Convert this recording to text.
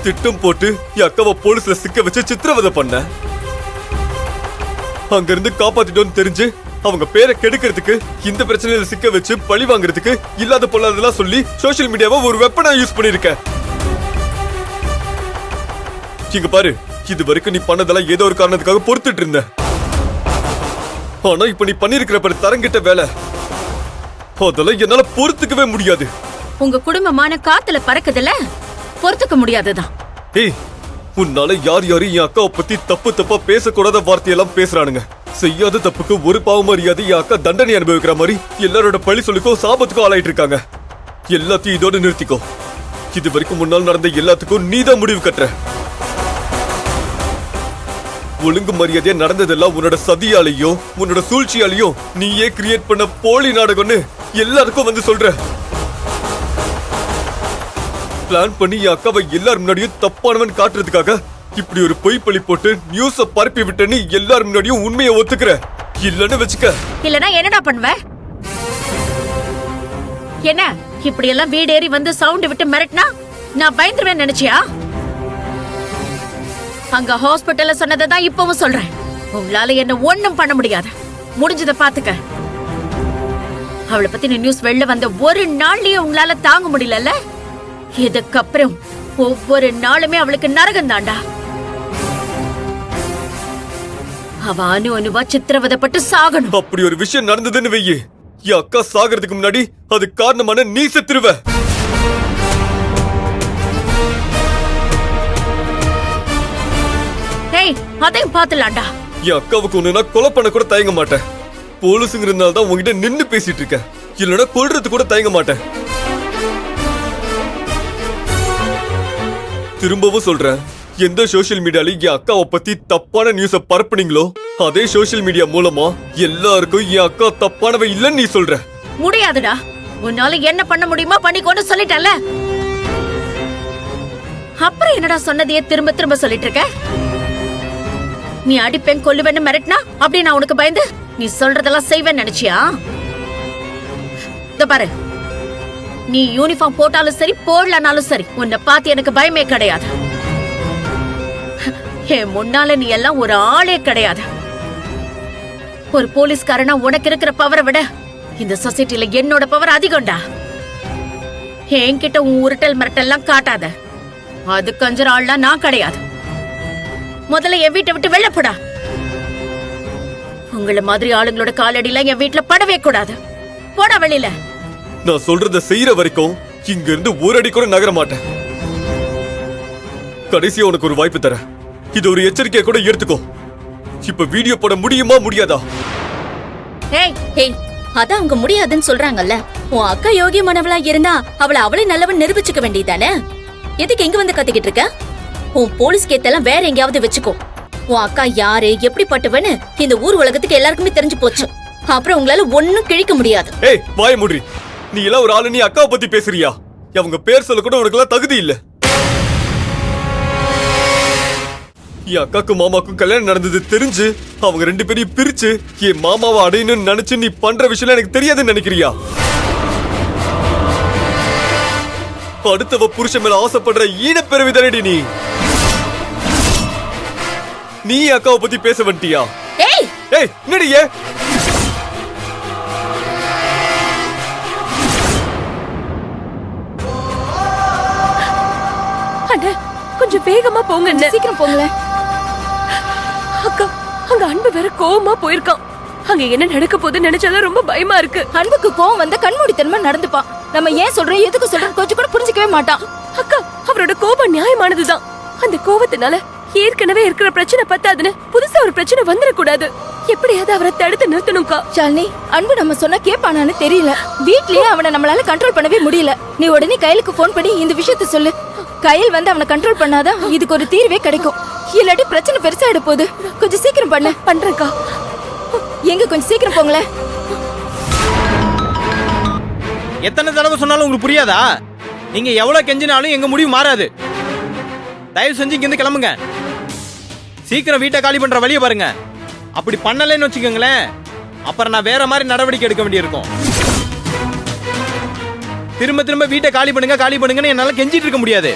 திட்டம் போட்டு என் அக்காவை போலீஸ்ல சிக்க வச்சு சித்திரவதை பண்ண. அங்க இருந்து காப்பாத்திட்டோன்னு தெரிஞ்சு அவங்க பேரை கெடுக்கிறதுக்கு, இந்த பிரச்சனையில சிக்க வச்சு பழி வாங்குறதுக்கு இல்லாத பொல்லாதெல்லாம் சொல்லி சோசியல் மீடியாவை ஒரு வெப்பனா யூஸ் பண்ணிருக்க. இங்க பாரு, இது வரைக்கும் நீ பண்ணதெல்லாம் ஏதோ ஒரு காரணத்துக்காக பொறுத்துட்டு இருந்த. ஆனா இப்ப நீ பண்ணிருக்கிற பாரு தரங்கிட்ட வேலை, அதெல்லாம் என்னால பொறுத்துக்கவே முடியாது. உங்க குடும்பமான காத்துல பறக்குதுல, பொறுத்துக்க முடியாதுதான். ஏய், உன்னால யார் யாரும் என் அக்காவை பத்தி தப்பு தப்பா பேசக்கூடாத வார்த்தையெல்லாம் பேசுறானுங்க. செய்யாத தப்புக்கு ஒரு பாவம் அறியாது என் அக்கா தண்டனை அனுபவிக்கிற மாதிரி எல்லாரோட பழி சொல்லுக்கும் சாபத்துக்கும் ஆளாயிட்டு இருக்காங்க. எல்லாத்தையும் இதோட நிறுத்திக்கோ. இது வரைக்கும் முன்னால் நடந்த எல்லாத்துக்கும் நீதான் முடிவு கட்டுற. ஒழுங்கு மரியாதையா நடந்ததெல்லாம் உன்னோட சதியாலையும் உன்னோட சூழ்ச்சியாலையும் நீயே கிரியேட் பண்ண போலி நாடகம்னு எல்லாருக்கும் வந்து சொல்ற. பிளான் பண்ணி என் அக்காவை எல்லாரும் முன்னாடியும் தப்பானவன் காட்டுறதுக்காக இப்படி ஒரு பொய் பழி போட்டு நியூஸ பரப்பி விட்டேன்னு எல்லாரும் முன்னாடியும் உண்மையை ஒத்துக்கிற. இல்லன்னு வச்சுக்க. இல்லனா என்னடா பண்ணுவ? என்ன இப்படி எல்லாம் வீடேறி வந்து சவுண்ட் விட்டு மிரட்டினா நான் பயந்துருவேன் நினைச்சியா? அங்க ஹாஸ்பிட்டல்ல சொன்னதான் இப்பவும் சொல்றேன். உங்களால என்ன ஒண்ணும் பண்ண முடியாது. முடிஞ்சத பாத்துக்க. அவளை பத்தி நியூஸ் வெளில வந்த ஒரு நாள்லயே உங்களால தாங்க முடியல. இதுக்கப்புறம் ஒவ்வொரு நாளுமே அவளுக்கு நரகம் தாண்டா. அவ அணு அணுவா சித்திரவதைப்பட்டு சாகணும். அப்படி ஒரு விஷயம் நடந்ததுன்னு வெய்யி, என் அக்கா சாகிறதுக்கு முன்னாடி அது காரணமான நீ செத்துருவ. ஏய், அதையும் பாத்துலாண்டா. என் அக்காவுக்கு ஒண்ணுனா கொலை பண்ண கூட தயங்க மாட்டேன். போலீஸுங்கிறதுனால தான் உங்ககிட்ட நின்னு பேசிட்டு இருக்கேன். இல்லனா கொல்றது கூட தயங்க மாட்டேன். திரும்பவும் சொல்றேன், எந்த சோசியல் மீடியால என் அக்காவை பத்தி தப்பான நியூஸ பரப்புனீங்களோ அதே சோசியல் மீடியா மூலமா எல்லாருக்கும் என் அக்கா தப்பானவ இல்லன்னு நீ சொல்ற. முடியாதுடா. உன்னால என்ன பண்ண முடியுமா பண்ணிக்கோன்னு சொல்லிட்டல. அப்புறம் என்னடா சொன்னதையே திரும்ப திரும்ப சொல்லிட்டு இருக்க? நீ அடிப்பேன் கொல்லுவேன்னு மிரட்டினா அப்படி நான் உனக்கு பயந்து நீ சொல்றதெல்லாம் செய்வேன்னு நினைச்சியா? இதோ பாரு, நீ யூனிஃபார்ம் போட்டாலும் சரி போடலனாலும் சரி உன்னை பார்த்து எனக்கு பயமே கிடையாது. என் முன்னால நீ எல்லாம் ஒரு ஆளே கிடையாது. ஒரு போலீஸ்காரனா உனக்கு இருக்கிற பவரை விட இந்த சொசைட்டில என்னோட பவர் அதிகம்டா. என்கிட்ட உன் உருட்டல் மிரட்டெல்லாம் காட்டாத. அது கஞ்சற ஆள்லாம் நான் கிடையாது. முதல்ல என் வீட்டை விட்டு வெளில போடா. உங்கள மாதிரி ஆளுங்களோட காலடியில என் வீட்டுல படவே கூடாது. போடா வெளியில. நான் சொல்றத செய்யற வரைக்கும் இங்க இருந்து ஒரு அடி கூட நகர மாட்டேன். கடைசியா உனக்கு ஒரு வாய்ப்பு தரேன். இது ஒரு எச்சரிக்கையை கூட எடுத்துக்கோ. இப்ப வீடியோ போட முடியுமா முடியாதா? ஏய் ஏய், அதான் அவங்க முடியாதுன்னு சொல்றாங்கல்ல. உன் அக்கா யோகியமானவளா இருந்தா அவளை நல்லவன் நிரூபிச்சுக்க வேண்டியதானே? எதுக்கு எங்க வந்து கத்திக்கிட்டு இருக்க? உன் போலீஸ் கேத்தெல்லாம் வேற எங்கயாவது வச்சுக்கோ. உன் அக்கா யாரு எப்படிப்பட்டவன்னு இந்த ஊர் உலகத்துக்கு எல்லாருக்குமே தெரிஞ்சு போச்சு. அப்புறம் உங்களால ஒன்னும் கிழிக்க முடியாது. ஏய், வாய மூடி. நீ எல்லாம் ஒரு ஆளு, நீ அக்காவை பத்தி பேசுறியா? அவங்க பேர் சொல்ல கூட உனக்கு எல்லாம் தகுதி இல்ல. என் அக்காக்கும் மாமாக்கும் கல்யாணம் நடந்தது தெரிஞ்சு அவங்க ரெண்டு பேரையும் பிரிச்சு என் மாமாவை அடையணும்னு நினைச்சு நீ பண்ற விஷயம் எனக்கு தெரியாதுன்னு நினைக்கிறியா? அடுத்தவ புருஷன் மேல ஆசைப்படுற ஈனப்பெருவி தானடி நீ. நீ அக்காவை பத்தி பேச வந்துட்டியா? ஏய் ஏய், என்னடியே? அண்ணா, கொஞ்சம் வேகமா போங்க. சீக்கிரம் போங்களேன். அக்கா, அங்க அன்பு வேற கோவமா போயிருக்கான். அங்க என்ன நடக்க போகுதுன்னு நினைச்சாதான் ரொம்ப பயமா இருக்கு. அன்புக்கு கோவம் வந்த கண்மூடித்தனமா நடந்துப்பான். நம்ம ஏன் சொல்றோம் எதுக்கு சொல்றோம் கொஞ்சம் கூட புரிஞ்சுக்கவே மாட்டான். அக்கா, அவரோட கோபம் நியாயமானதுதான். அந்த கோவத்தினால ஏற்கனவே இருக்கிற பிரச்சனை பத்தாதுன்னு புதுசா ஒரு பிரச்சனை வந்துடக்கூடாது. எப்படியாவது அவரை தடுத்து நிறுத்தணும்க்கா. ஷாலினி, அன்பு நம்ம சொன்னா கேட்பானான்னு தெரியல. வீட்லயே அவனை நம்மளால கண்ட்ரோல் பண்ணவே முடியல. நீ உடனே கையிலுக்கு போன் பண்ணி இந்த விஷயத்த சொல்லு. கையில் வந்து அவனை கண்ட்ரோல் பண்ணாதான் இதுக்கு ஒரு தீர்வே கிடைக்கும். இல்லாட்டி பிரச்சனை பெருசாயிட போகுது. கொஞ்சம் சீக்கிரம் பண்றேன்க்கா. எங்க கொஞ்சம் சீக்கிரம் போங்களேன். எத்தனை தடவை சொன்னாலும் உங்களுக்கு புரியாதா? நீங்க எவ்வளவு கெஞ்சினாலும் எங்க முடிவு மாறாது. தயவு செஞ்சு இங்க இருந்து கிளம்புங்க. சீக்கிரம் வீட்டை காலி பண்ற வழியை பாருங்க. அப்படி பண்ணலன்னு வச்சுக்கோங்களேன், அப்புறம் நான் வேற மாதிரி நடவடிக்கை எடுக்க வேண்டியிருக்கும். திரும்ப திரும்ப வீட்டை காலி பண்ணுங்கன்னு என்னால கெஞ்சிட்டு இருக்க முடியாது.